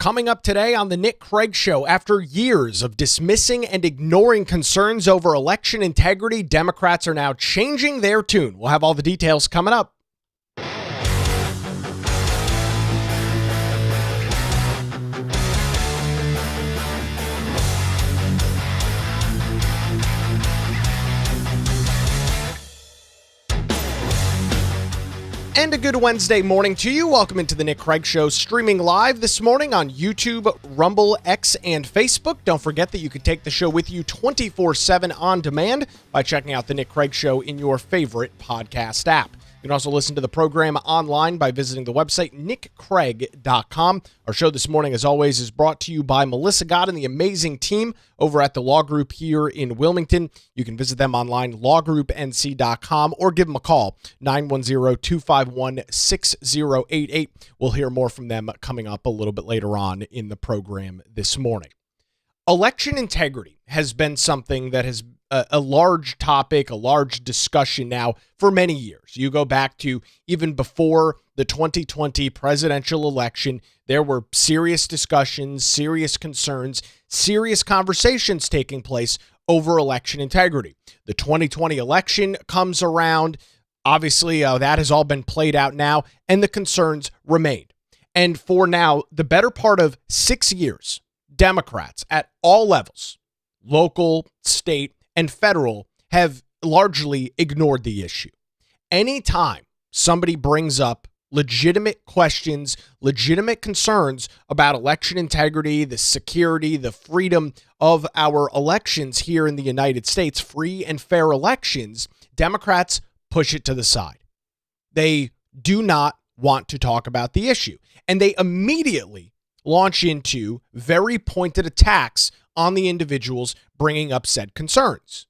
Coming up today on the Nick Craig Show, after years of dismissing and ignoring concerns over election integrity, Democrats are now changing their tune. We'll have all the details coming up. And a good Wednesday morning to you. Welcome into the Nick Craig Show, streaming live this morning on YouTube, Rumble, X, and Facebook. Don't forget that you can take the show with you 24/7 on demand by checking out the Nick Craig Show in your favorite podcast app. You can also listen to the program online by visiting the website nickcraig.com. Our show this morning, as always, is brought to you by Melissa Gott and the amazing team over at the Law Group here in Wilmington. You can visit them online, lawgroupnc.com, or give them a call, 910-251-6088. We'll hear more from them coming up a little bit later on in the program this morning. Election integrity has been something that has a large topic, a large discussion now for many years. You go back to even before the 2020 presidential election, there were serious discussions, serious concerns, serious conversations taking place over election integrity. The 2020 election comes around. Obviously, that has all been played out now, and the concerns remain. And for now, the better part of 6 years, Democrats at all levels, local, state, and federal, have largely ignored the issue. Anytime somebody brings up legitimate questions, legitimate concerns about election integrity, the security, the freedom of our elections here in the United States, free and fair elections, Democrats push it to the side. They do not want to talk about the issue. And they immediately launch into very pointed attacks on the individuals bringing up said concerns.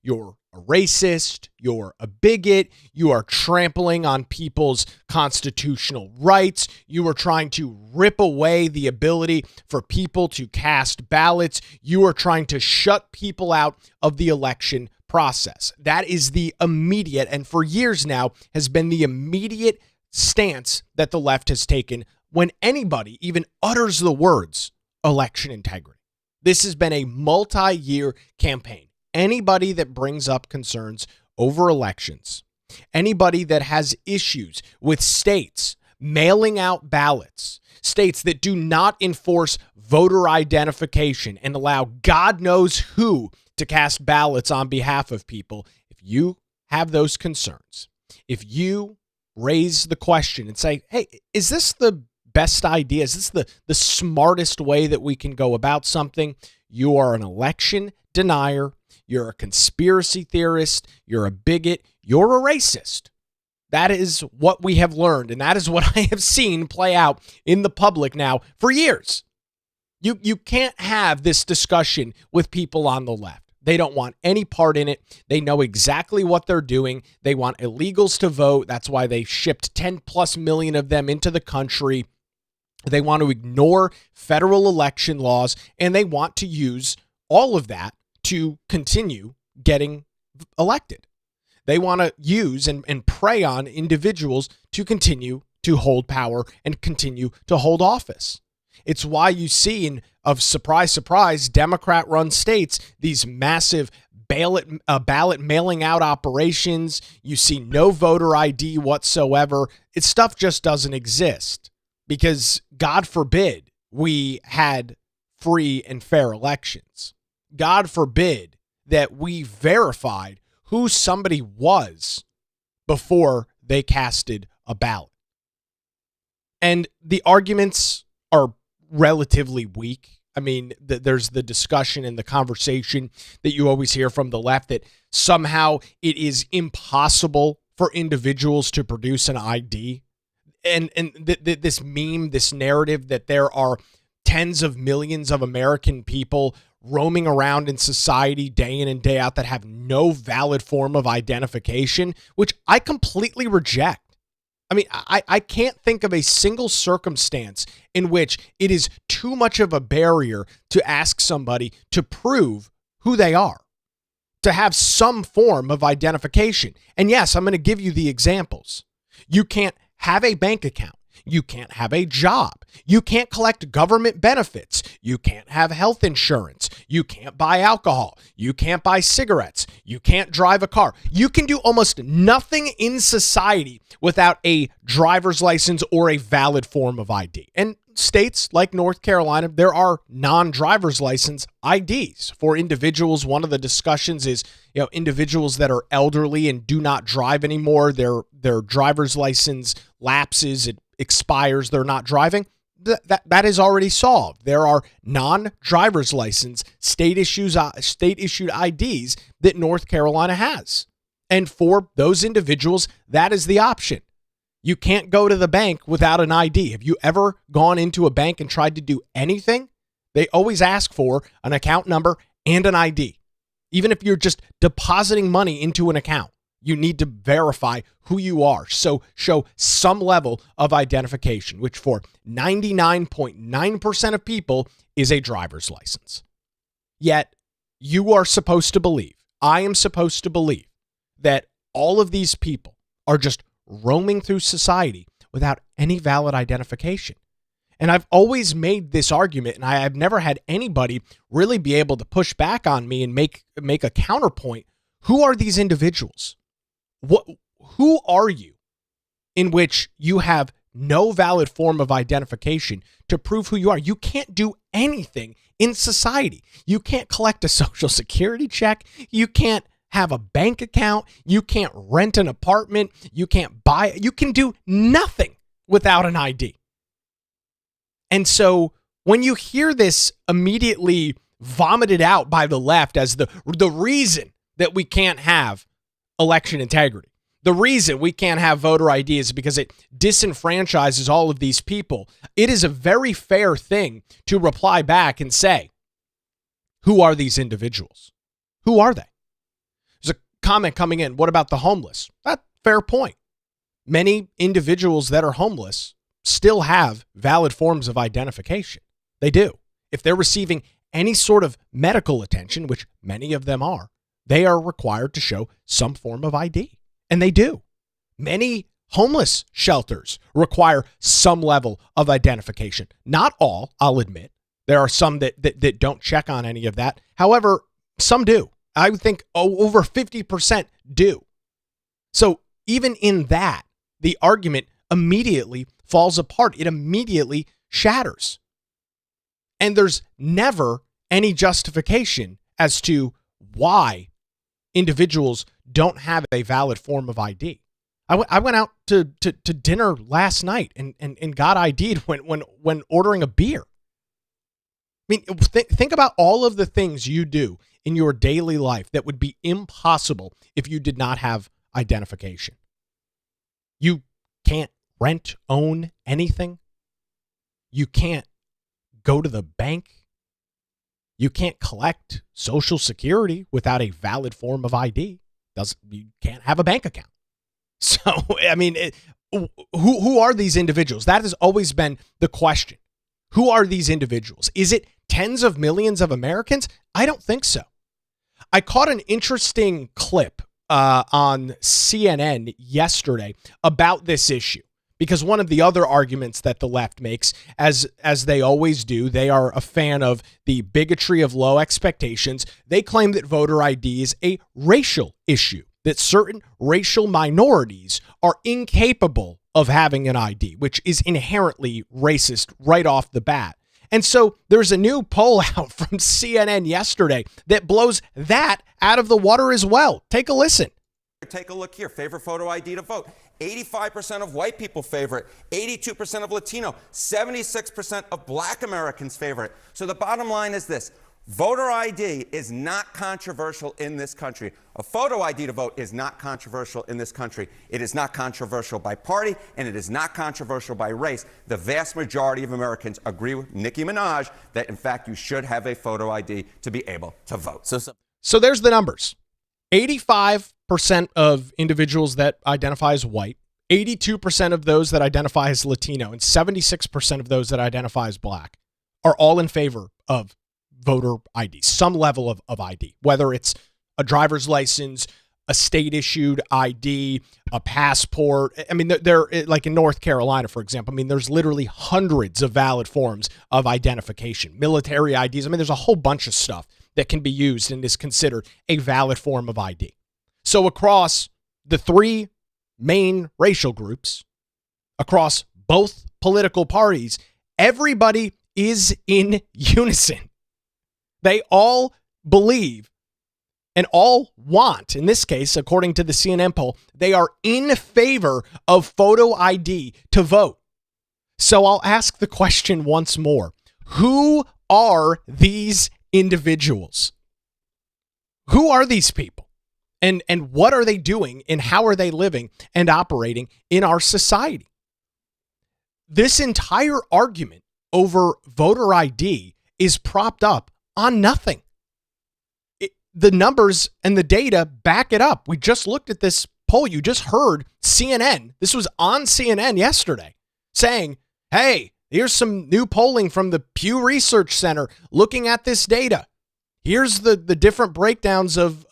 You're a racist, you're a bigot, you are trampling on people's constitutional rights, you are trying to rip away the ability for people to cast ballots, you are trying to shut people out of the election process. That is the immediate, and for years now, has been the immediate stance that the left has taken when anybody even utters the words election integrity. This has been a multi-year campaign. Anybody that brings up concerns over elections, anybody that has issues with states mailing out ballots, states that do not enforce voter identification and allow God knows who to cast ballots on behalf of people, if you have those concerns, if you raise the question and say, hey, is this the best idea? Is this the smartest way that we can go about something? You are an election denier. You're a conspiracy theorist. You're a bigot. You're a racist. That is what we have learned, and that is what I have seen play out in the public now for years. You can't have this discussion with people on the left. They don't want any part in it. They know exactly what they're doing. They want illegals to vote. That's why they shipped 10 plus million of them into the country. They want to ignore federal election laws, and they want to use all of that to continue getting elected. They want to use and prey on individuals to continue to hold power and continue to hold office. It's why you see in, of surprise, surprise, Democrat-run states, these massive ballot mailing out operations. You see no voter ID whatsoever. It's stuff just doesn't exist. Because God forbid we had free and fair elections. God forbid that we verified who somebody was before they casted a ballot. And the arguments are relatively weak. I mean, there's the discussion and the conversation that you always hear from the left that somehow it is impossible for individuals to produce an ID. And this meme, this narrative that there are tens of millions of American people roaming around in society day in and day out that have no valid form of identification, which I completely reject. I mean, I can't think of a single circumstance in which it is too much of a barrier to ask somebody to prove who they are, to have some form of identification. And yes, I'm going to give you the examples. You can't have a bank account. You can't have a job. You can't collect government benefits. You can't have health insurance. You can't buy alcohol. You can't buy cigarettes. You can't drive a car. You can do almost nothing in society without a driver's license or a valid form of ID. And states like North Carolina, there are non-driver's license IDs for individuals. One of the discussions is, individuals that are elderly and do not drive anymore. Their driver's license lapses, it expires, they're not driving. That is already solved. There are non-driver's license state issued IDs that North Carolina has. And for those individuals, that is the option. You can't go to the bank without an ID. Have you ever gone into a bank and tried to do anything? They always ask for an account number and an ID. Even if you're just depositing money into an account, you need to verify who you are. So show some level of identification, which for 99.9% of people is a driver's license. Yet you are supposed to believe, I am supposed to believe, that all of these people are just roaming through society without any valid identification. And I've always made this argument, and I've never had anybody really be able to push back on me and make a counterpoint. Who are these individuals? Who are you in which you have no valid form of identification to prove who you are? You can't do anything in society. You can't collect a Social Security check. You can't have a bank account. You can't rent an apartment. You can't buy. You can do nothing without an ID. And so when you hear this immediately vomited out by the left as the reason that we can't have election integrity, the reason we can't have voter ID is because it disenfranchises all of these people, it is a very fair thing to reply back and say, who are these individuals? Who are they? There's a comment coming in. What about the homeless? That's a fair point. Many individuals that are homeless still have valid forms of identification. They do. If they're receiving any sort of medical attention, which many of them are, they are required to show some form of ID. And they do. Many homeless shelters require some level of identification. Not all, I'll admit. There are some that don't check on any of that. However, some do. I would think over 50% do. So even in that, the argument immediately falls apart. It immediately shatters. And there's never any justification as to why individuals don't have a valid form of ID. I went out to dinner last night and got ID'd when ordering a beer. I mean, think about all of the things you do in your daily life that would be impossible if you did not have identification. You can't rent, own anything. You can't go to the bank. You can't collect Social Security without a valid form of ID. You can't have a bank account. So, I mean, who are these individuals? That has always been the question. Who are these individuals? Is it tens of millions of Americans? I don't think so. I caught an interesting clip on CNN yesterday about this issue, because one of the other arguments that the left makes, as they always do, they are a fan of the bigotry of low expectations. They claim that voter ID is a racial issue, that certain racial minorities are incapable of having an ID, which is inherently racist right off the bat. And so there's a new poll out from CNN yesterday that blows that out of the water as well. Take a listen. Take a look here. Favorite photo ID to vote. 85% of white people favor it. 82% of Latino. 76% of Black Americans favor it. So the bottom line is this. Voter ID is not controversial in this country. A photo ID to vote is not controversial in this country. It is not controversial by party, and it is not controversial by race. The vast majority of Americans agree with Nicki Minaj that, in fact, you should have a photo ID to be able to vote. So there's the numbers. 85% of individuals that identify as white, 82% of those that identify as Latino, and 76% of those that identify as Black are all in favor of voter ID, some level of ID, whether it's a driver's license, a state-issued ID, a passport. I mean, they're like in North Carolina, for example. I mean, there's literally hundreds of valid forms of identification, military IDs. I mean, there's a whole bunch of stuff that can be used and is considered a valid form of ID. So across the three main racial groups, across both political parties, everybody is in unison. They all believe and all want, in this case, according to the CNN poll, they are in favor of photo ID to vote. So I'll ask the question once more. Who are these individuals? Who are these people? And what are they doing and how are they living and operating in our society? This entire argument over voter ID is propped up on nothing. The numbers and the data back it up. We just looked at this poll. You just heard CNN. This was on CNN yesterday saying, hey, here's some new polling from the Pew Research Center looking at this data. Here's the different breakdowns of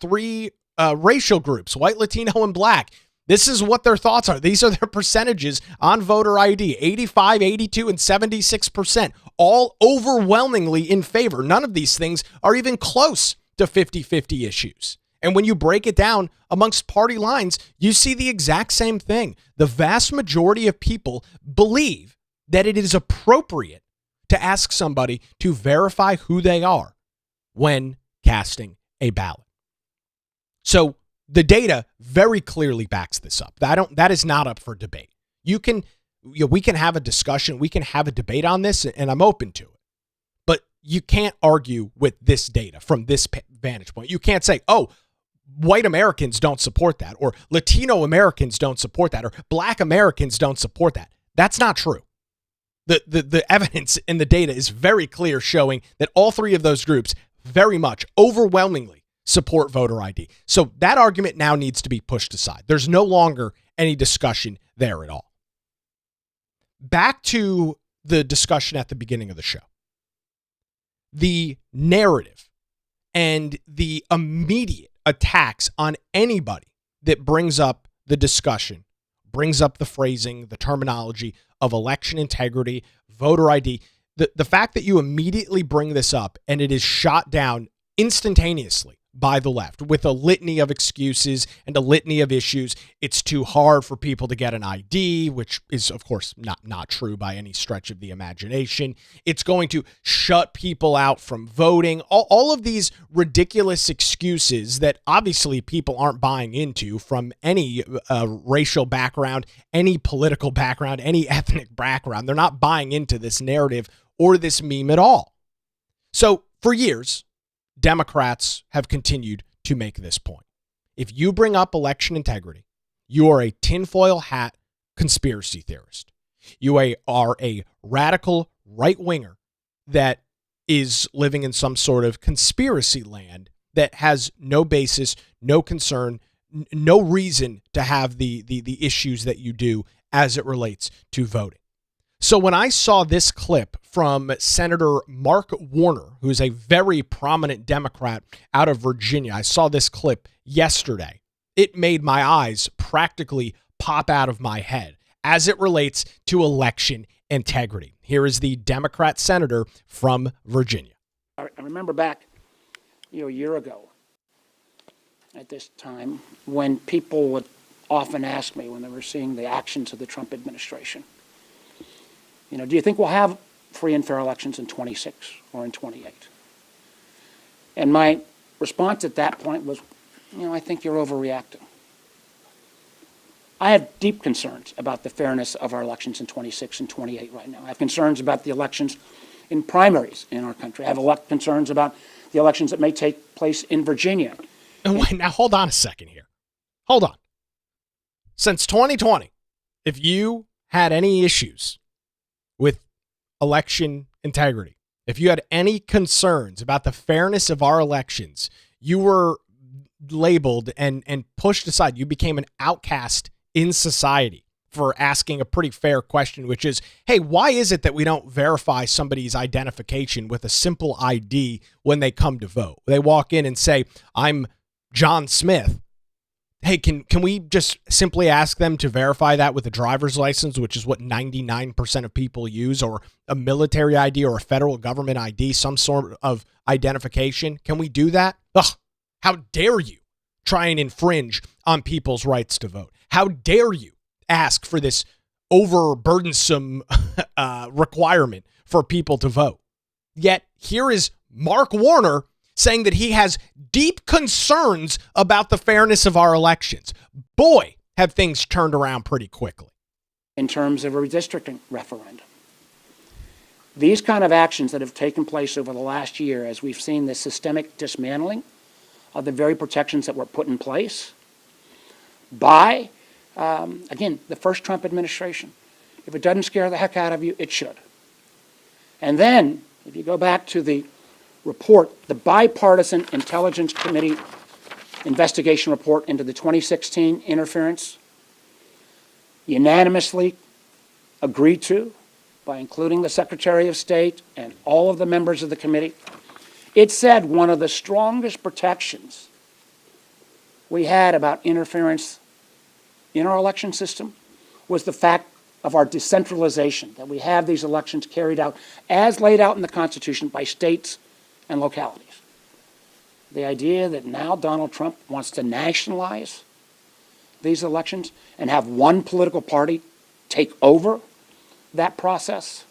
three racial groups, white, Latino, and black. This is what their thoughts are. These are their percentages on voter ID, 85, 82, and 76%, all overwhelmingly in favor. None of these things are even close to 50-50 issues. And when you break it down amongst party lines, you see the exact same thing. The vast majority of people believe that it is appropriate to ask somebody to verify who they are when casting a ballot. So the data very clearly backs this up. That is not up for debate. We can have a discussion, we can have a debate on this, and I'm open to it. But you can't argue with this data from this vantage point. You can't say, oh, white Americans don't support that, or Latino Americans don't support that, or black Americans don't support that. That's not true. The evidence in the data is very clear, showing that all three of those groups very much, overwhelmingly, support voter ID. So that argument now needs to be pushed aside. There's no longer any discussion there at all. Back to the discussion at the beginning of the show. The narrative and the immediate attacks on anybody that brings up the discussion, brings up the phrasing, the terminology of election integrity, voter ID, the fact that you immediately bring this up and it is shot down instantaneously by the left with a litany of excuses and a litany of issues. It's too hard for people to get an ID, which is, of course, not true by any stretch of the imagination. It's going to shut people out from voting. All of these ridiculous excuses that obviously people aren't buying into from any racial background, any political background, any ethnic background. They're not buying into this narrative or this meme at all. So for years, Democrats have continued to make this point. If you bring up election integrity, you are a tinfoil hat conspiracy theorist. You are a radical right-winger that is living in some sort of conspiracy land that has no basis, no concern, no reason to have the issues that you do as it relates to voting. So when I saw this clip from Senator Mark Warner, who is a very prominent Democrat out of Virginia, I saw this clip yesterday. It made my eyes practically pop out of my head as it relates to election integrity. Here is the Democrat senator from Virginia. I remember back, a year ago at this time when people would often ask me when they were seeing the actions of the Trump administration, do you think we'll have free and fair elections in 26 or in 28? And my response at that point was, I think you're overreacting. I have deep concerns about the fairness of our elections in 26 and 28 right now. I have concerns about the elections in primaries in our country. I have concerns about the elections that may take place in Virginia. Now, hold on a second here. Hold on. Since 2020, if you had any issues with election integrity, if you had any concerns about the fairness of our elections, you were labeled and pushed aside. You became an outcast in society for asking a pretty fair question, which is, hey, why is it that we don't verify somebody's identification with a simple ID when they come to vote? They walk in and say, I'm John Smith, hey, can we just simply ask them to verify that with a driver's license, which is what 99% of people use, or a military ID or a federal government ID, some sort of identification? Can we do that? Ugh, how dare you try and infringe on people's rights to vote? How dare you ask for this overburdensome requirement for people to vote? Yet here is Mark Warner saying that he has deep concerns about the fairness of our elections. Boy, have things turned around pretty quickly. In terms of a redistricting referendum, these kind of actions that have taken place over the last year, as we've seen the systemic dismantling of the very protections that were put in place by, again, the first Trump administration. If it doesn't scare the heck out of you, it should. And then, if you go back to the report, the Bipartisan Intelligence Committee investigation report into the 2016 interference, unanimously agreed to by including the Secretary of State and all of the members of the committee. It said one of the strongest protections we had about interference in our election system was the fact of our decentralization, that we have these elections carried out as laid out in the Constitution by states and localities. The idea that now Donald Trump wants to nationalize these elections and have one political party take over that process,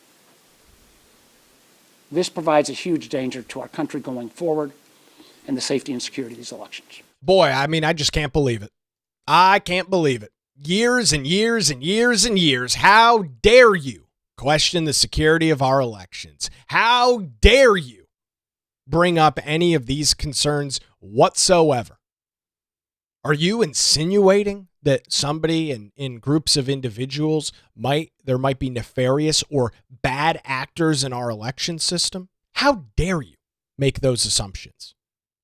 this provides a huge danger to our country going forward and the safety and security of these elections. Boy, I mean, I just can't believe it. I can't believe it. Years and years and years and years. How dare you question the security of our elections? How dare you bring up any of these concerns whatsoever? Are you insinuating that somebody in groups of individuals there might be nefarious or bad actors in our election system? How dare you make those assumptions?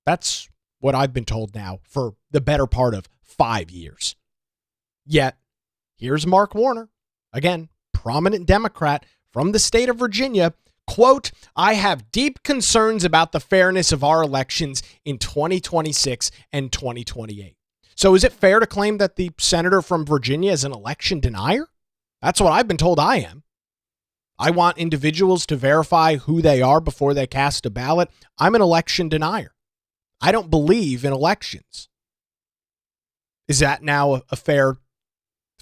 That's what I've been told now for the better part of 5 years. Yet, here's Mark Warner, again, prominent Democrat from the state of Virginia, quote, I have deep concerns about the fairness of our elections in 2026 and 2028. So is it fair to claim that the senator from Virginia is an election denier? That's what I've been told I am. I want individuals to verify who they are before they cast a ballot. I'm an election denier. I don't believe in elections. Is that now a fair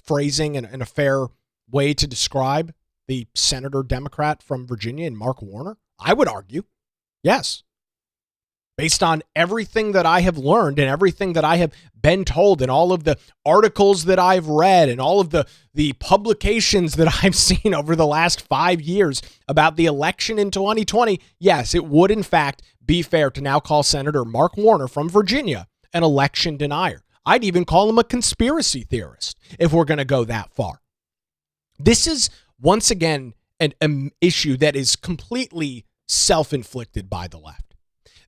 phrasing and a fair way to describe the senator Democrat from Virginia and Mark Warner? I would argue, yes. Based on everything that I have learned and everything that I have been told and all of the articles that I've read and all of the publications that I've seen over the last 5 years about the election in 2020, yes, it would in fact be fair to now call Senator Mark Warner from Virginia an election denier. I'd even call him a conspiracy theorist if we're going to go that far. This is, once again, an issue that is completely self-inflicted by the left.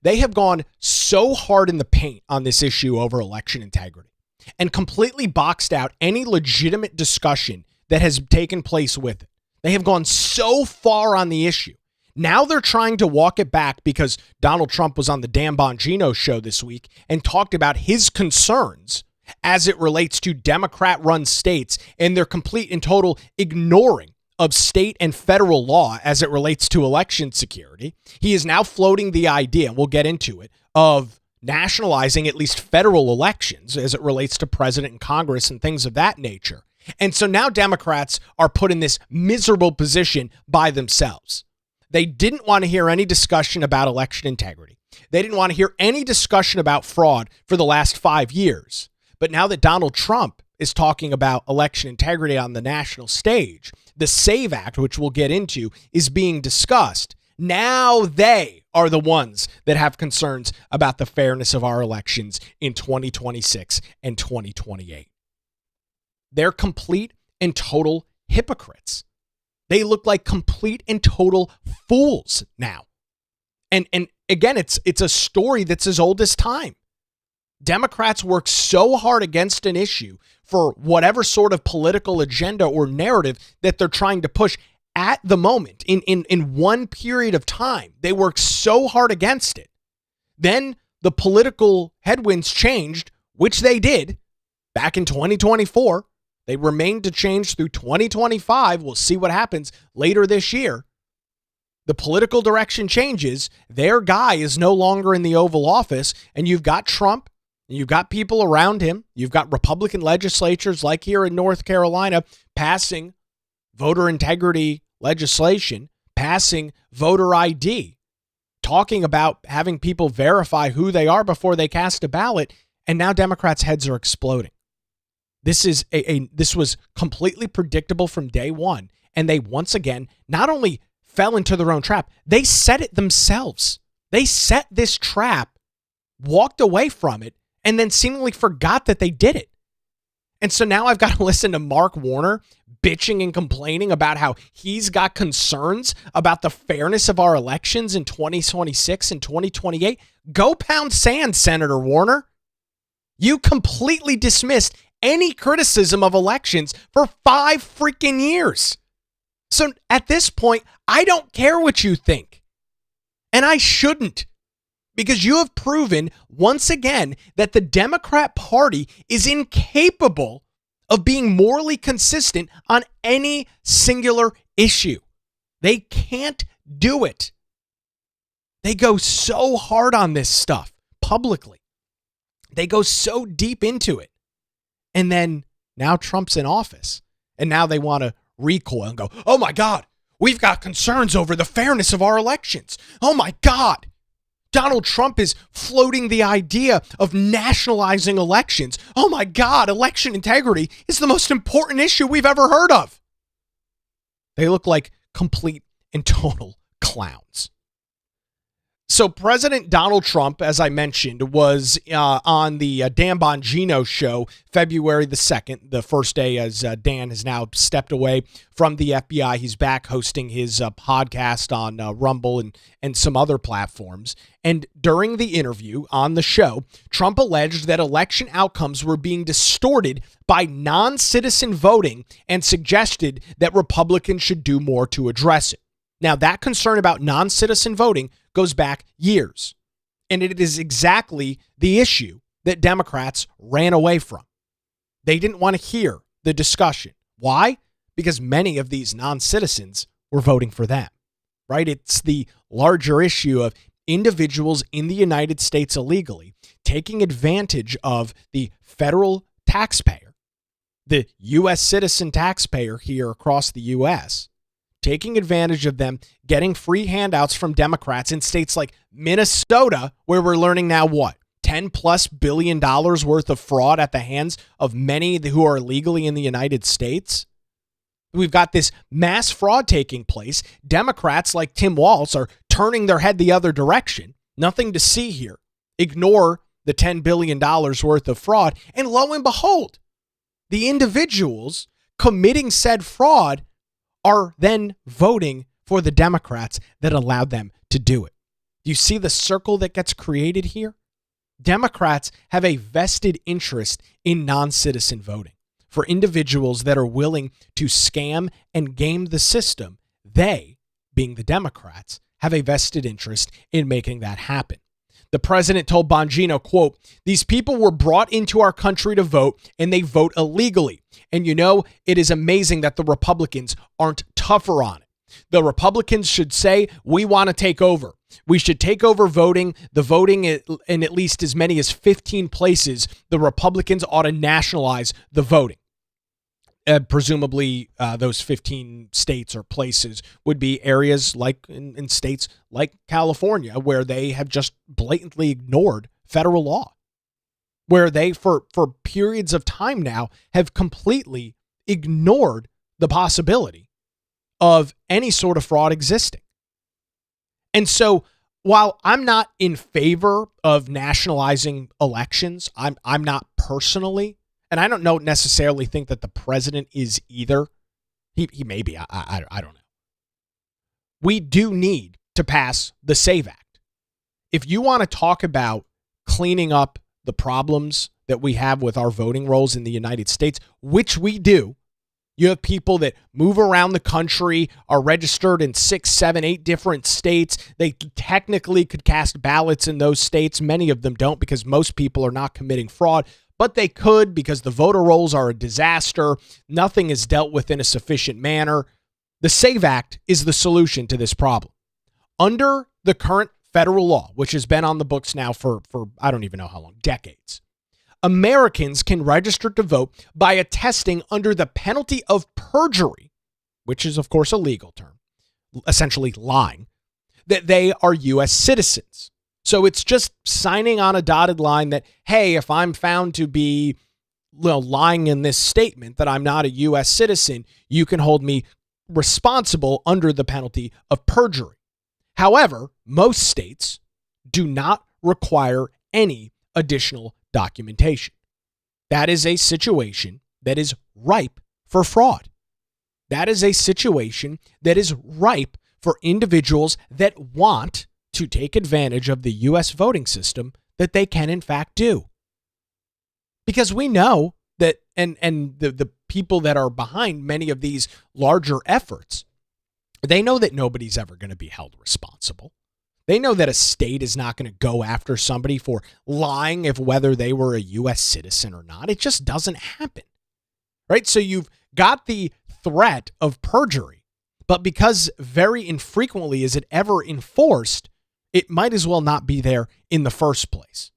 They have gone so hard in the paint on this issue over election integrity and completely boxed out any legitimate discussion that has taken place with it. They have gone so far on the issue. Now they're trying to walk it back because Donald Trump was on the Dan Bongino show this week and talked about his concerns as it relates to Democrat-run states and their complete and total ignoring of state and federal law as it relates to election security. He is now floating the idea, and we'll get into it, of nationalizing at least federal elections as it relates to president and Congress and things of that nature. And so now Democrats are put in this miserable position by themselves. They didn't want to hear any discussion about election integrity. They didn't want to hear any discussion about fraud for the last 5 years. But now that Donald Trump is talking about election integrity on the national stage, the SAVE Act, which we'll get into, is being discussed. Now they are the ones that have concerns about the fairness of our elections in 2026 and 2028. They're complete and total hypocrites. They look like complete and total fools now. And again, it's a story that's as old as time. Democrats work so hard against an issue for whatever sort of political agenda or narrative that they're trying to push at the moment in one period of time. They work so hard against it. Then the political headwinds changed, which they did back in 2024. They remained to change through 2025. We'll see what happens later this year. The political direction changes. Their guy is no longer in the Oval Office, and you've got Trump, and you've got people around him. You've got Republican legislatures like here in North Carolina passing voter integrity legislation, passing voter ID, talking about having people verify who they are before they cast a ballot, and now Democrats' heads are exploding. This was completely predictable from day one, and they once again not only fell into their own trap, they set it themselves. They set this trap, walked away from it, and then seemingly forgot that they did it. And so now I've got to listen to Mark Warner bitching and complaining about how he's got concerns about the fairness of our elections in 2026 and 2028. Go pound sand, Senator Warner. You completely dismissed any criticism of elections for 5 freaking years. So at this point, I don't care what you think. And I shouldn't. Because you have proven once again that the Democrat Party is incapable of being morally consistent on any singular issue. They can't do it. They go so hard on this stuff publicly. They go so deep into it. And then now Trump's in office. And now they want to recoil and go, oh my God, we've got concerns over the fairness of our elections. Oh my God. Donald Trump is floating the idea of nationalizing elections. Oh my God, election integrity is the most important issue we've ever heard of. They look like complete and total clowns. So President Donald Trump, as I mentioned, was on the Dan Bongino show February the 2nd, the first day as Dan has now stepped away from the FBI. He's back hosting his podcast on Rumble and some other platforms. And during the interview on the show, Trump alleged that election outcomes were being distorted by non-citizen voting and suggested that Republicans should do more to address it. Now, that concern about non-citizen voting goes back years, and it is exactly the issue that Democrats ran away from. They didn't want to hear the discussion. Why? Because many of these non-citizens were voting for them, right? It's the larger issue of individuals in the United States illegally taking advantage of the federal taxpayer, the U.S. citizen taxpayer here across the U.S., taking advantage of them, getting free handouts from Democrats in states like Minnesota, where we're learning now what? $10+ billion worth of fraud at the hands of many who are illegally in the United States. We've got this mass fraud taking place. Democrats like Tim Walz are turning their head the other direction. Nothing to see here. Ignore the $10 billion worth of fraud. And lo and behold, the individuals committing said fraud are then voting for the Democrats that allowed them to do it. Do you see the circle that gets created here? Democrats have a vested interest in non-citizen voting. For individuals that are willing to scam and game the system, they, being the Democrats, have a vested interest in making that happen. The president told Bongino, quote, "These people were brought into our country to vote, and they vote illegally. And you know, it is amazing that the Republicans aren't tougher on it. The Republicans should say, we want to take over. We should take over voting. The voting in at least as many as 15 places. The Republicans ought to nationalize the voting." Presumably, those 15 states or places would be areas like in states like California, where they have just blatantly ignored federal law, where they, for periods of time now, have completely ignored the possibility of any sort of fraud existing. And so while I'm not in favor of nationalizing elections, I'm not personally, and I don't necessarily think that the president is either. He may be. I don't know. We do need to pass the SAVE Act. If you want to talk about cleaning up the problems that we have with our voting rolls in the United States, which we do, You have people that move around the country, are registered in 6, 7, 8 different states. They technically could cast ballots in those states. Many of them don't because most people are not committing fraud, but they could because the voter rolls are a disaster. Nothing is dealt with in a sufficient manner. The SAVE Act is the solution to this problem. Under the current federal law, which has been on the books now for I don't even know how long, decades, Americans can register to vote by attesting under the penalty of perjury, which is, of course, a legal term, essentially lying, that they are U.S. citizens. So it's just signing on a dotted line that, hey, if I'm found to be lying in this statement that I'm not a U.S. citizen, you can hold me responsible under the penalty of perjury. However, most states do not require any additional documentation. That is a situation that is ripe for fraud. That is a situation that is ripe for individuals that want to take advantage of the U.S. voting system that they can in fact do. Because we know that, and the people that are behind many of these larger efforts, they know that nobody's ever going to be held responsible. They know that a state is not going to go after somebody for lying if whether they were a U.S. citizen or not. It just doesn't happen, right? So you've got the threat of perjury, but because very infrequently is it ever enforced, it might as well not be there in the first place.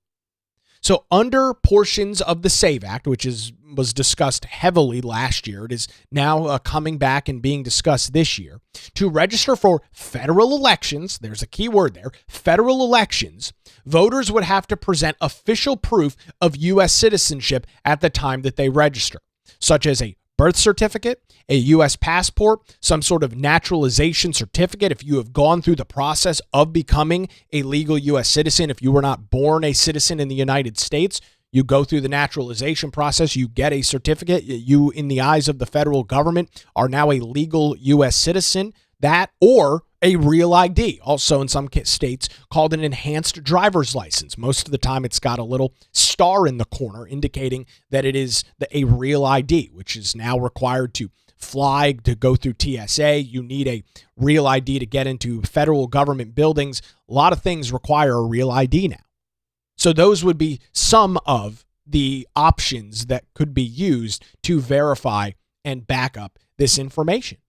So under portions of the SAVE Act, which was discussed heavily last year, it is now coming back and being discussed this year, to register for federal elections, there's a key word there, federal elections, voters would have to present official proof of U.S. citizenship at the time that they register, such as a birth certificate, a U.S. passport, some sort of naturalization certificate if you have gone through the process of becoming a legal U.S. citizen. If you were not born a citizen in the United States, you go through the naturalization process, you get a certificate, you, in the eyes of the federal government, are now a legal U.S. citizen. That or a real ID, also in some states called an enhanced driver's license. Most of the time it's got a little star in the corner indicating that it is a real ID, which is now required to fly, to go through TSA. You need a real ID to get into federal government buildings. A lot of things require a real ID now. So those would be some of the options that could be used to verify and back up this information.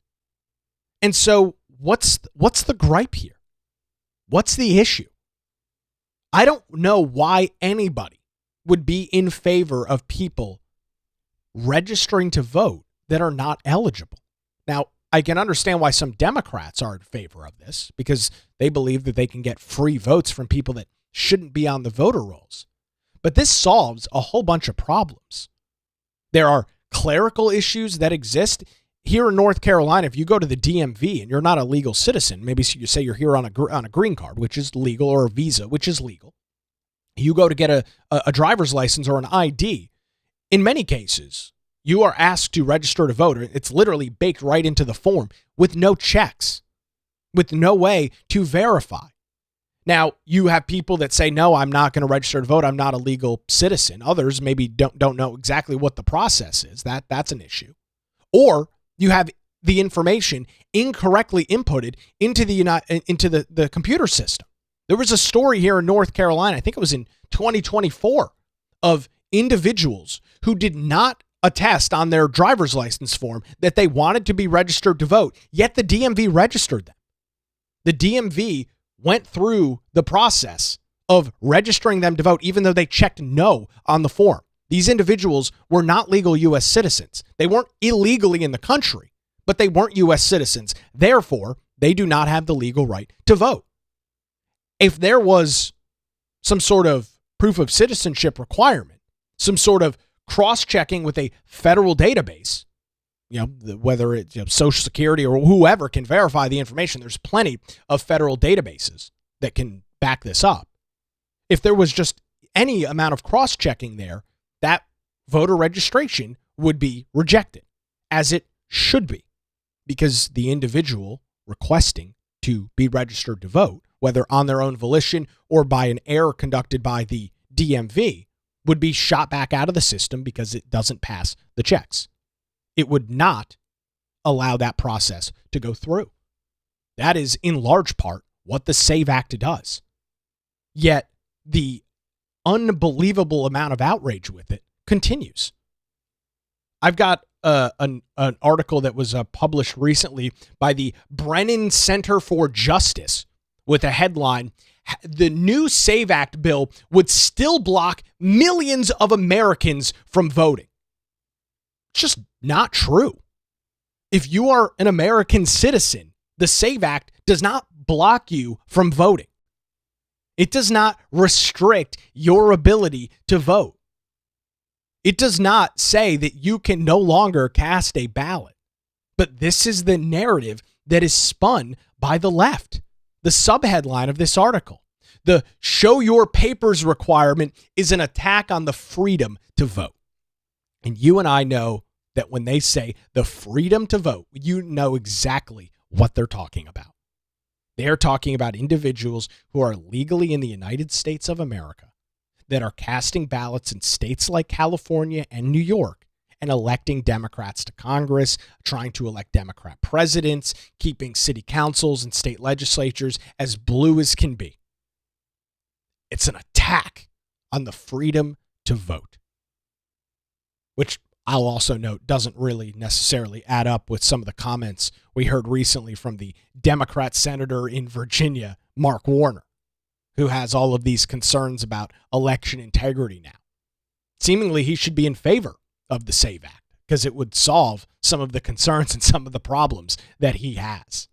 And so what's the gripe here? What's the issue? I don't know why anybody would be in favor of people registering to vote that are not eligible. Now, I can understand why some Democrats are in favor of this because they believe that they can get free votes from people that shouldn't be on the voter rolls. But this solves a whole bunch of problems. There are clerical issues that exist. Here in North Carolina, if you go to the DMV and you're not a legal citizen, maybe you say you're here on a green card, which is legal, or a visa, which is legal. You go to get a driver's license or an ID. In many cases, you are asked to register to vote. It's literally baked right into the form with no checks, with no way to verify. Now, you have people that say, no, I'm not going to register to vote. I'm not a legal citizen. Others maybe don't know exactly what the process is. That's an issue. Or you have the information incorrectly inputted into the computer system. There was a story here in North Carolina, I think it was in 2024, of individuals who did not attest on their driver's license form that they wanted to be registered to vote, yet the DMV registered them. The DMV went through the process of registering them to vote, even though they checked no on the form. These individuals were not legal U.S. citizens. They weren't illegally in the country, but they weren't U.S. citizens. Therefore, they do not have the legal right to vote. If there was some sort of proof of citizenship requirement, some sort of cross-checking with a federal database, whether it's Social Security or whoever can verify the information, there's plenty of federal databases that can back this up. If there was just any amount of cross-checking there, that voter registration would be rejected, as it should be, because the individual requesting to be registered to vote, whether on their own volition or by an error conducted by the DMV, would be shot back out of the system because it doesn't pass the checks. It would not allow that process to go through. That is, in large part, what the SAVE Act does. Yet, the unbelievable amount of outrage with it continues. I've got an article that was published recently by the Brennan Center for Justice with a headline, "The new SAVE Act bill would still block millions of Americans from voting." It's just not true. If you are an American citizen, the SAVE Act does not block you from voting. It does not restrict your ability to vote. It does not say that you can no longer cast a ballot. But this is the narrative that is spun by the left. The subheadline of this article, the show your papers requirement is an attack on the freedom to vote. And you and I know that when they say the freedom to vote, you know exactly what they're talking about. They're talking about individuals who are legally in the United States of America that are casting ballots in states like California and New York and electing Democrats to Congress, trying to elect Democrat presidents, keeping city councils and state legislatures as blue as can be. It's an attack on the freedom to vote, which I'll also note doesn't really necessarily add up with some of the comments we heard recently from the Democrat senator in Virginia, Mark Warner, who has all of these concerns about election integrity now. Seemingly, he should be in favor of the SAVE Act because it would solve some of the concerns and some of the problems that he has.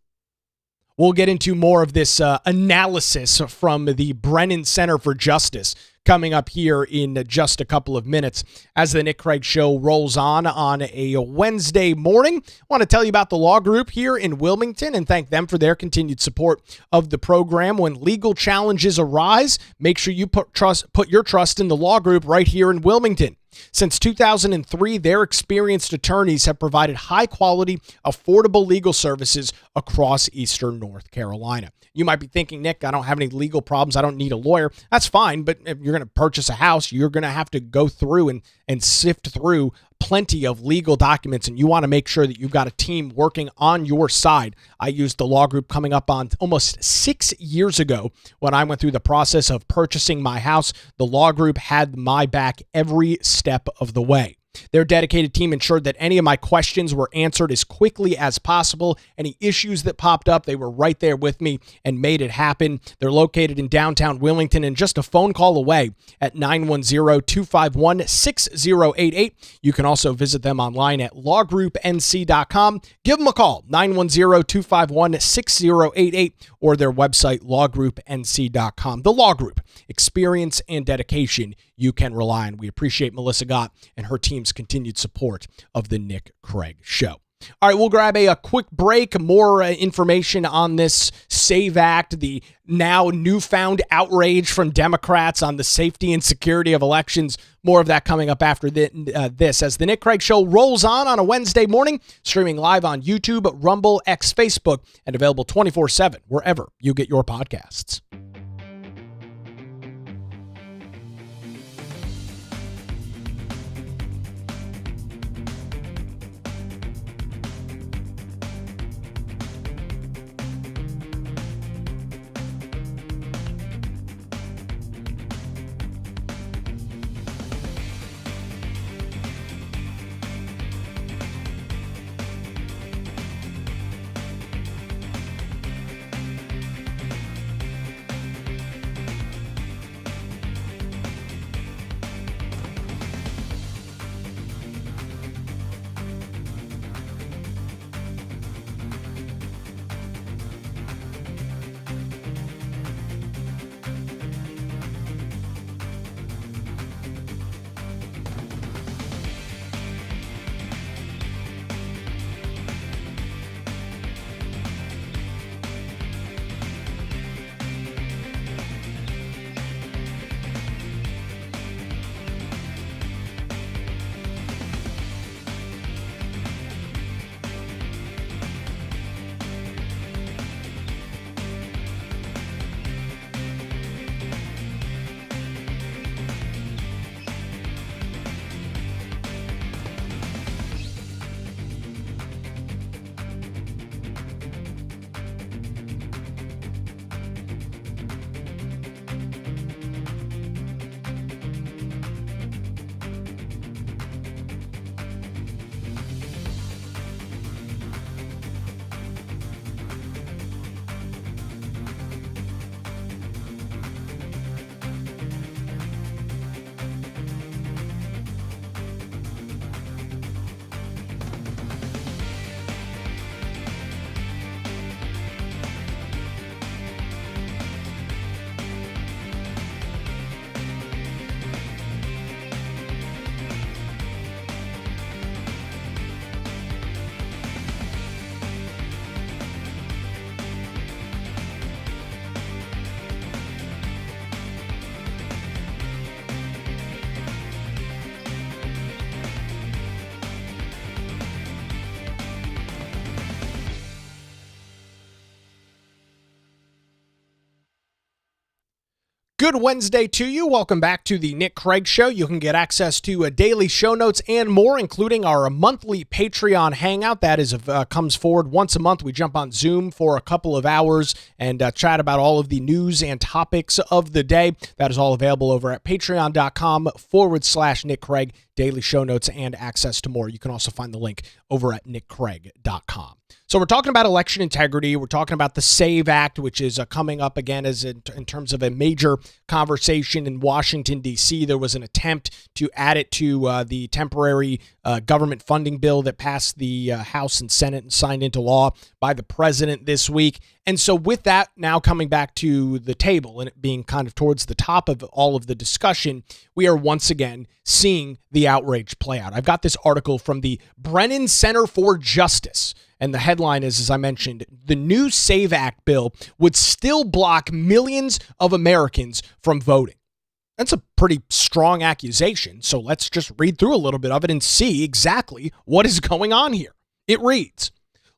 We'll get into more of this analysis from the Brennan Center for Justice coming up here in just a couple of minutes as the Nick Craig Show rolls on a Wednesday morning. I want to tell you about the law group here in Wilmington and thank them for their continued support of the program. When legal challenges arise, make sure you put your trust in the law group right here in Wilmington. Since 2003, their experienced attorneys have provided high-quality, affordable legal services across eastern North Carolina. You might be thinking, Nick, I don't have any legal problems. I don't need a lawyer. That's fine, but if you're going to purchase a house, you're going to have to go through and sift through plenty of legal documents, and you want to make sure that you've got a team working on your side. I used the law group coming up on almost 6 years ago when I went through the process of purchasing my house. The law group had my back every step of the way. Their dedicated team ensured that any of my questions were answered as quickly as possible. Any issues that popped up, they were right there with me and made it happen. They're located in downtown Wilmington and just a phone call away at 910-251-6088. You can also visit them online at lawgroupnc.com. Give them a call, 910-251-6088, or their website, lawgroupnc.com. The Law Group, experience and dedication you can rely on. We appreciate Melissa Gott and her team's continued support of the Nick Craig Show. All right, we'll grab a quick break. More information on this SAVE Act, the now newfound outrage from Democrats on the safety and security of elections. More of that coming up after this as the Nick Craig Show rolls on a Wednesday morning, streaming live on YouTube, Rumble, X, Facebook, and available 24/7 wherever you get your podcasts. Good Wednesday to you. Welcome back to the Nick Craig Show. You can get access to daily show notes and more, including our monthly Patreon hangout. That is comes forward once a month. We jump on Zoom for a couple of hours and chat about all of the news and topics of the day. That is all available over at patreon.com/Nick Craig. Daily show notes and access to more. You can also find the link over at nickcraig.com. So we're talking about election integrity. We're talking about the SAVE Act, which is coming up again as in terms of a major conversation in Washington, D.C. There was an attempt to add it to the temporary government funding bill that passed the House and Senate and signed into law by the president this week. And so with that now coming back to the table and it being kind of towards the top of all of the discussion, we are once again seeing the outrage play out. I've got this article from the Brennan Center for Justice. And the headline is, as I mentioned, the new SAVE Act bill would still block millions of Americans from voting. That's a pretty strong accusation. So let's just read through a little bit of it and see exactly what is going on here. It reads,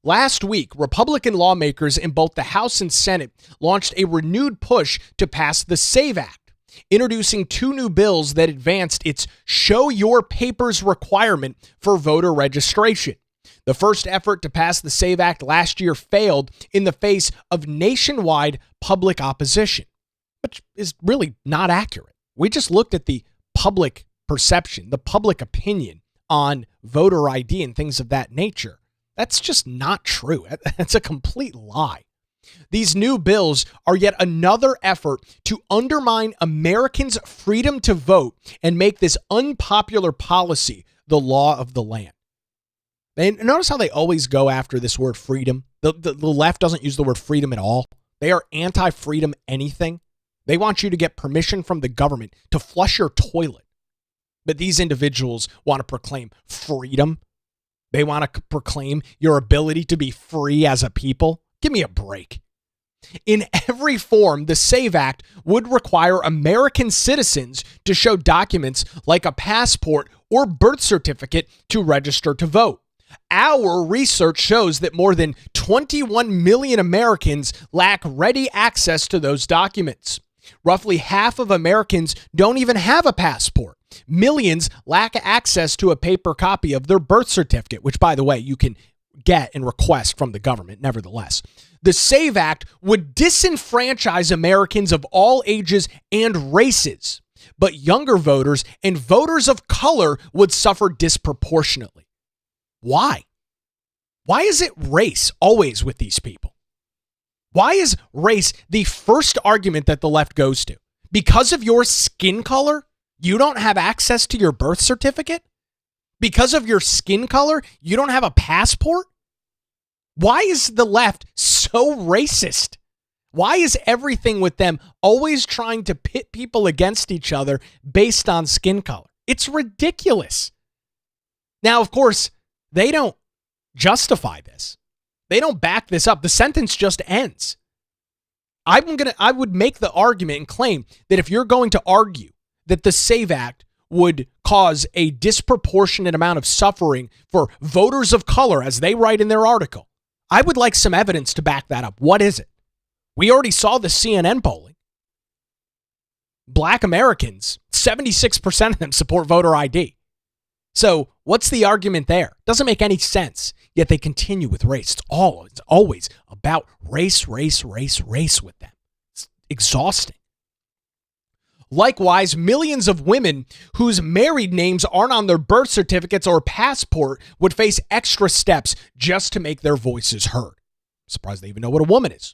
last week, Republican lawmakers in both the House and Senate launched a renewed push to pass the SAVE Act, introducing two new bills that advanced its show your papers requirement for voter registration. The first effort to pass the SAVE Act last year failed in the face of nationwide public opposition, which is really not accurate. We just looked at the public perception, the public opinion on voter ID and things of that nature. That's just not true. That's a complete lie. These new bills are yet another effort to undermine Americans' freedom to vote and make this unpopular policy the law of the land. And notice how they always go after this word freedom. The left doesn't use the word freedom at all. They are anti-freedom anything. They want you to get permission from the government to flush your toilet. But these individuals want to proclaim freedom. They want to proclaim your ability to be free as a people. Give me a break. In every form, the SAVE Act would require American citizens to show documents like a passport or birth certificate to register to vote. Our research shows that more than 21 million Americans lack ready access to those documents. Roughly half of Americans don't even have a passport. Millions lack access to a paper copy of their birth certificate, which, by the way, you can get and request from the government, nevertheless. The SAVE Act would disenfranchise Americans of all ages and races, but younger voters and voters of color would suffer disproportionately. Why? Why is it race always with these people? Why is race the first argument that the left goes to? Because of your skin color, you don't have access to your birth certificate? Because of your skin color, you don't have a passport? Why is the left so racist? Why is everything with them always trying to pit people against each other based on skin color? It's ridiculous. Now, of course, they don't justify this. They don't back this up. The sentence just ends. I would make the argument and claim that if you're going to argue that the SAVE Act would cause a disproportionate amount of suffering for voters of color, as they write in their article, I would like some evidence to back that up. What is it? We already saw the CNN polling. Black Americans, 76% of them support voter ID. So what's the argument there? Doesn't make any sense. Yet they continue with race. It's always about race with them. It's exhausting. Likewise, millions of women whose married names aren't on their birth certificates or passport would face extra steps just to make their voices heard. I'm surprised they even know what a woman is.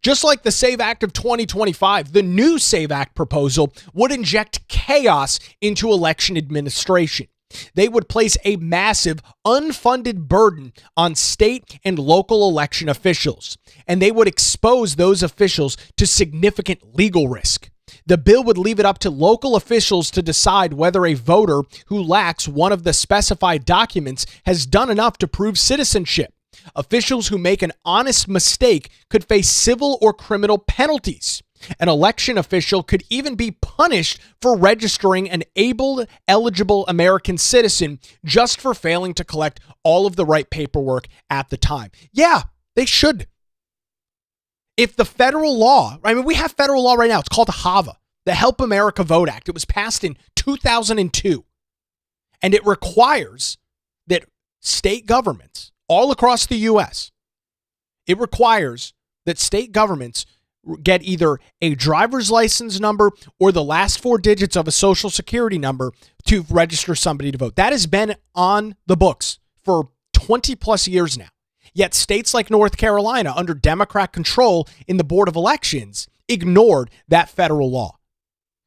Just like the SAVE Act of 2025, the new SAVE Act proposal would inject chaos into election administration. They would place a massive unfunded burden on state and local election officials, and they would expose those officials to significant legal risk. The bill would leave it up to local officials to decide whether a voter who lacks one of the specified documents has done enough to prove citizenship. Officials who make an honest mistake could face civil or criminal penalties. An election official could even be punished for registering an eligible American citizen just for failing to collect all of the right paperwork at the time. Yeah, they should. If the federal law, we have federal law right now, it's called HAVA, the Help America Vote Act. It was passed in 2002, and it requires that state governments all across the U.S., it requires that state governments get either a driver's license number or the last four digits of a social security number to register somebody to vote. That has been on the books for 20 plus years now. Yet states like North Carolina, under Democrat control in the Board of Elections, ignored that federal law.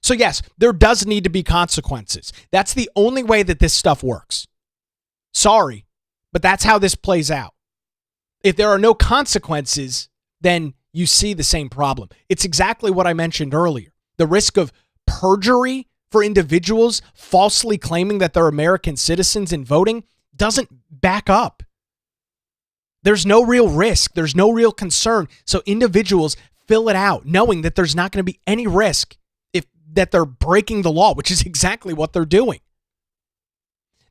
So yes, there does need to be consequences. That's the only way that this stuff works. Sorry, but that's how this plays out. If there are no consequences, then you see the same problem. It's exactly what I mentioned earlier. The risk of perjury for individuals falsely claiming that they're American citizens and voting doesn't back up. There's no real risk. There's no real concern. So individuals fill it out knowing that there's not going to be any risk that they're breaking the law, which is exactly what they're doing.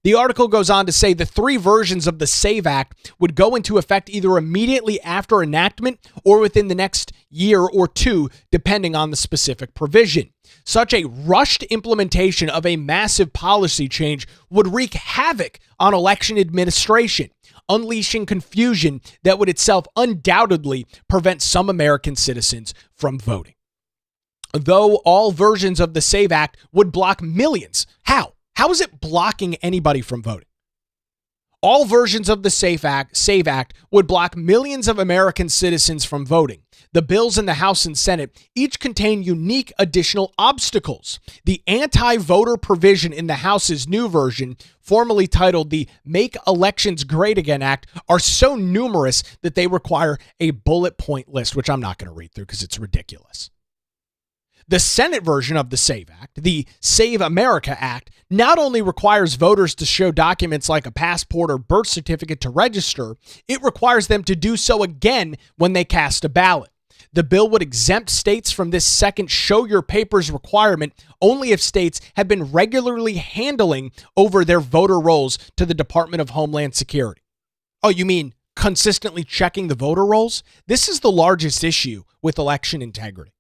The article goes on to say the three versions of the SAVE Act would go into effect either immediately after enactment or within the next year or two, depending on the specific provision. Such a rushed implementation of a massive policy change would wreak havoc on election administration, unleashing confusion that would itself undoubtedly prevent some American citizens from voting. Though all versions of the SAVE Act would block millions. How? How is it blocking anybody from voting? All versions of the SAVE Act would block millions of American citizens from voting. The bills in the House and Senate each contain unique additional obstacles. The anti-voter provision in the House's new version, formerly titled the Make Elections Great Again Act, are so numerous that they require a bullet point list, which I'm not going to read through because it's ridiculous. The Senate version of the SAVE Act, the Save America Act, not only requires voters to show documents like a passport or birth certificate to register, it requires them to do so again when they cast a ballot. The bill would exempt states from this second show your papers requirement only if states have been regularly handling over their voter rolls to the Department of Homeland Security. Oh, you mean consistently checking the voter rolls? This is the largest issue with election integrity.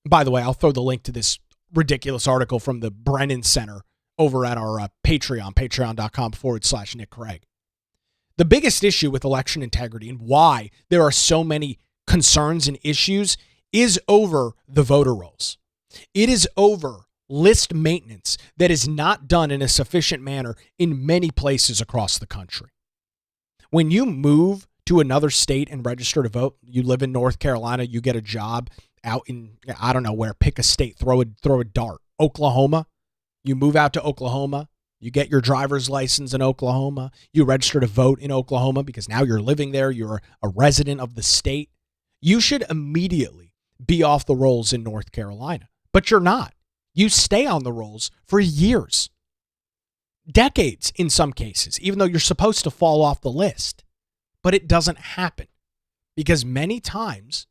By the way, I'll throw the link to this ridiculous article from the Brennan Center over at our Patreon, patreon.com/Nick Craig. The biggest issue with election integrity and why there are so many concerns and issues is over the voter rolls. It is over list maintenance that is not done in a sufficient manner in many places across the country. When you move to another state and register to vote, you live in North Carolina, you get a job out in, I don't know where, pick a state, throw a dart. Oklahoma, you move out to Oklahoma, you get your driver's license in Oklahoma, you register to vote in Oklahoma because now you're living there, you're a resident of the state. You should immediately be off the rolls in North Carolina, but you're not. You stay on the rolls for years, decades in some cases, even though you're supposed to fall off the list. But it doesn't happen because many times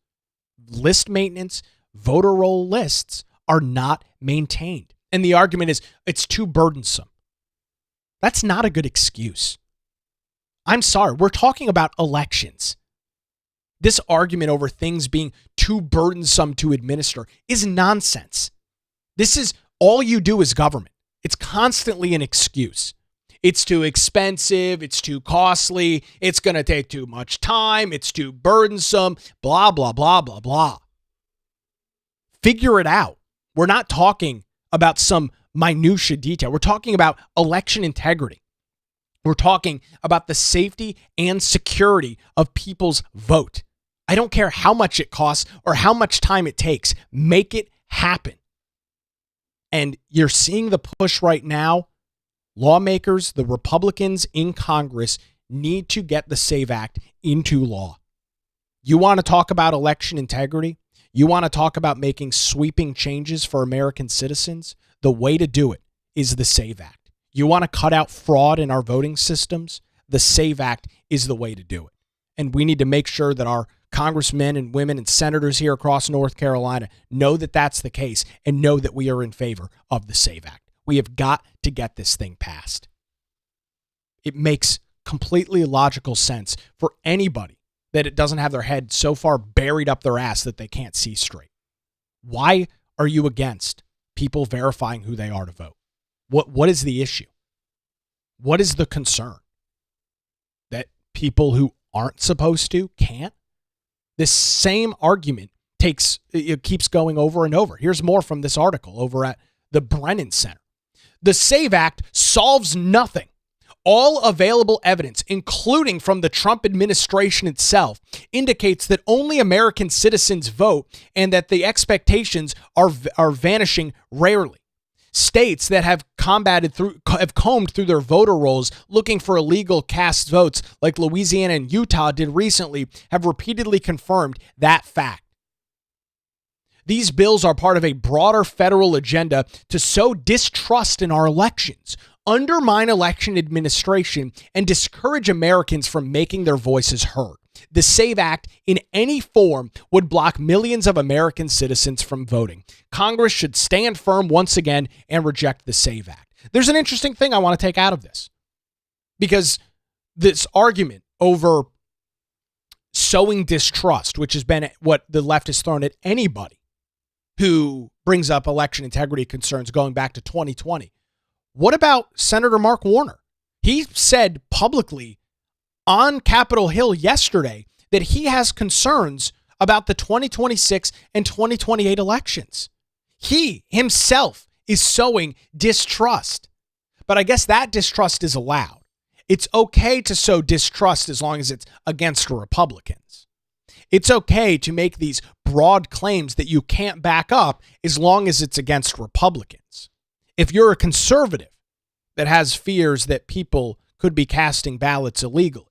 list maintenance, voter roll lists are not maintained. And the argument is it's too burdensome. That's not a good excuse. I'm sorry, we're talking about elections. This argument over things being too burdensome to administer is nonsense. This is all you do is government. It's constantly an excuse. It's too expensive. It's too costly. It's going to take too much time. It's too burdensome. Blah, blah, blah, blah, blah. Figure it out. We're not talking about some minutia detail. We're talking about election integrity. We're talking about the safety and security of people's vote. I don't care how much it costs or how much time it takes. Make it happen. And you're seeing the push right now. Lawmakers, the Republicans in Congress, need to get the SAVE Act into law. You want to talk about election integrity? You want to talk about making sweeping changes for American citizens? The way to do it is the SAVE Act. You want to cut out fraud in our voting systems? The SAVE Act is the way to do it. And we need to make sure that our congressmen and women and senators here across North Carolina know that that's the case and know that we are in favor of the SAVE Act. We have got to get this thing passed. It makes completely logical sense for anybody that it doesn't have their head so far buried up their ass that they can't see straight. Why are you against people verifying who they are to vote? What is the issue? What is the concern? That people who aren't supposed to can't? This same argument keeps going over and over. Here's more from this article over at the Brennan Center. The SAVE Act solves nothing. All available evidence, including from the Trump administration itself, indicates that only American citizens vote and that the expectations are vanishing rarely. States that have combed through their voter rolls looking for illegal cast votes, like Louisiana and Utah did recently, have repeatedly confirmed that fact. These bills are part of a broader federal agenda to sow distrust in our elections, undermine election administration, and discourage Americans from making their voices heard. The SAVE Act in any form would block millions of American citizens from voting. Congress should stand firm once again and reject the SAVE Act. There's an interesting thing I want to take out of this, because this argument over sowing distrust, which has been what the left has thrown at anybody who brings up election integrity concerns going back to 2020. What about Senator Mark Warner? He said publicly on Capitol Hill yesterday that he has concerns about the 2026 and 2028 elections. He himself is sowing distrust. But I guess that distrust is allowed. It's okay to sow distrust as long as it's against Republicans. It's okay to make these broad claims that you can't back up as long as it's against Republicans. If you're a conservative that has fears that people could be casting ballots illegally,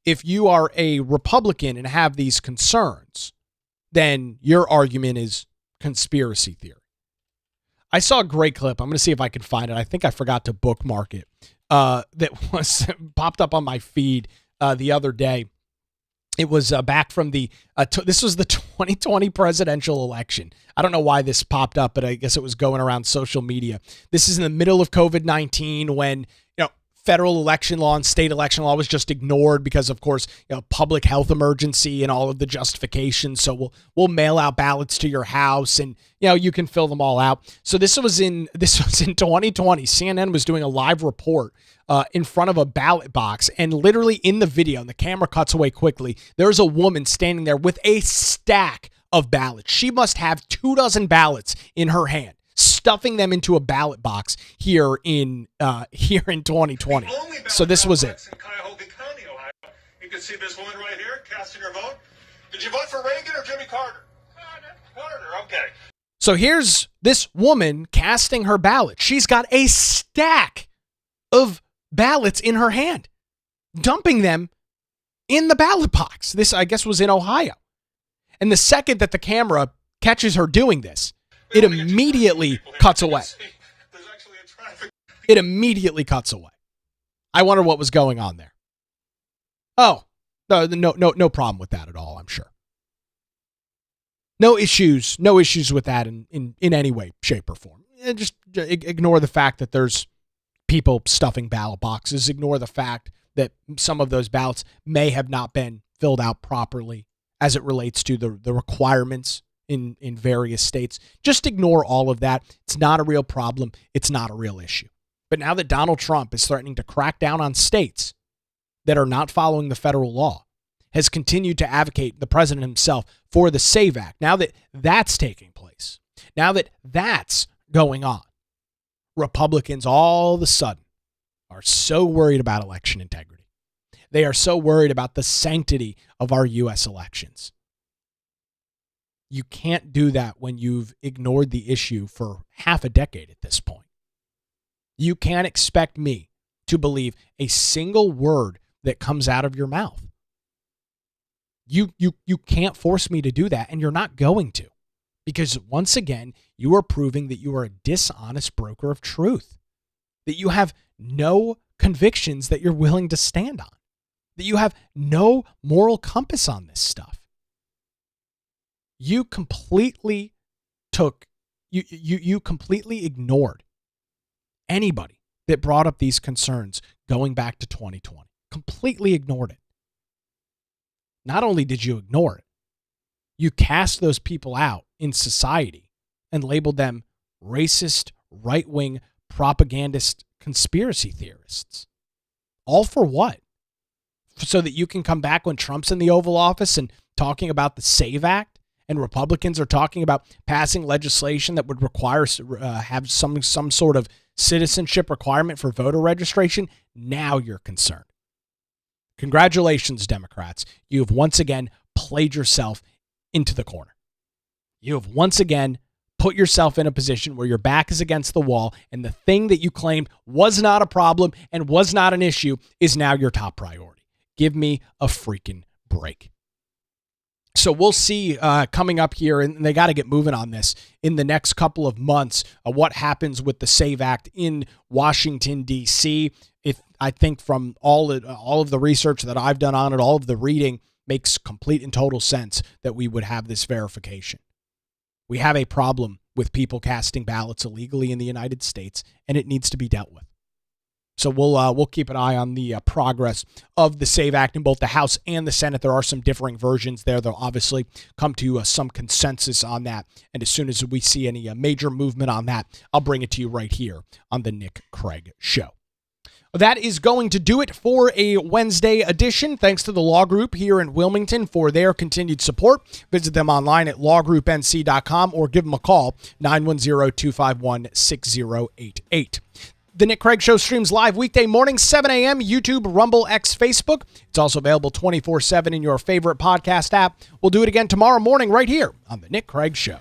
if you are a Republican and have these concerns, then your argument is conspiracy theory. I saw a great clip. I'm going to see if I can find it. I think I forgot to bookmark it. That was popped up on my feed the other day. It was back from this was the 2020 presidential election. I don't know why this popped up, but I guess it was going around social media. This is in the middle of COVID-19 when, federal election law and state election law was just ignored because, of course, public health emergency and all of the justifications. So we'll mail out ballots to your house and, you can fill them all out. So this was in 2020. CNN was doing a live report in front of a ballot box, and literally in the video, and the camera cuts away quickly, there's a woman standing there with a stack of ballots. She must have 24 ballots in her hand, stuffing them into a ballot box here in 2020. So this was it. In Cuyahoga County, Ohio. You can see this woman right here casting her vote. Did you vote for Reagan or Jimmy Carter? Carter, okay. So here's this woman casting her ballot. She's got a stack of ballots in her hand, dumping them in the ballot box. This, I guess, was in Ohio. And the second that the camera catches her doing this, it immediately cuts away. It immediately cuts away. I wonder what was going on there. Oh, no problem with that at all, I'm sure. No issues with that in any way, shape, or form. Just ignore the fact that there's people stuffing ballot boxes. Ignore the fact that some of those ballots may have not been filled out properly as it relates to the requirements in various states. Just ignore all of that. It's not a real problem. It's not a real issue. But now that Donald Trump is threatening to crack down on states that are not following the federal law, has continued to advocate, the president himself, for the SAVE Act. Now that that's taking place, now that that's going on, Republicans all of a sudden are so worried about election integrity. They are so worried about the sanctity of our U.S. elections. You can't do that when you've ignored the issue for half a decade at this point. You can't expect me to believe a single word that comes out of your mouth. You can't force me to do that, and you're not going to. Because once again, you are proving that you are a dishonest broker of truth. That you have no convictions that you're willing to stand on. That you have no moral compass on this stuff. You completely you completely ignored anybody that brought up these concerns going back to 2020. Completely ignored it. Not only did you ignore it, you cast those people out in society and labeled them racist, right-wing, propagandist conspiracy theorists. All for what? So that you can come back when Trump's in the Oval Office and talking about the SAVE Act, and Republicans are talking about passing legislation that would require have some sort of citizenship requirement for voter registration. Now you're concerned. Congratulations, Democrats. You have once again played yourself into the corner. You have once again put yourself in a position where your back is against the wall, and the thing that you claimed was not a problem and was not an issue is now your top priority. Give me a freaking break. So we'll see coming up here, and they got to get moving on this in the next couple of months, what happens with the SAVE Act in Washington, D.C. I think from all of the research that I've done on it, all of the reading, makes complete and total sense that we would have this verification. We have a problem with people casting ballots illegally in the United States, and it needs to be dealt with. So we'll keep an eye on the progress of the SAVE Act in both the House and the Senate. There are some differing versions there. They'll obviously come to some consensus on that. And as soon as we see any major movement on that, I'll bring it to you right here on the Nick Craig Show. That is going to do it for a Wednesday edition. Thanks to the Law Group here in Wilmington for their continued support. Visit them online at lawgroupnc.com or give them a call, 910-251-6088. The Nick Craig Show streams live weekday mornings, 7 a.m., YouTube, Rumble, X, Facebook. It's also available 24/7 in your favorite podcast app. We'll do it again tomorrow morning right here on The Nick Craig Show.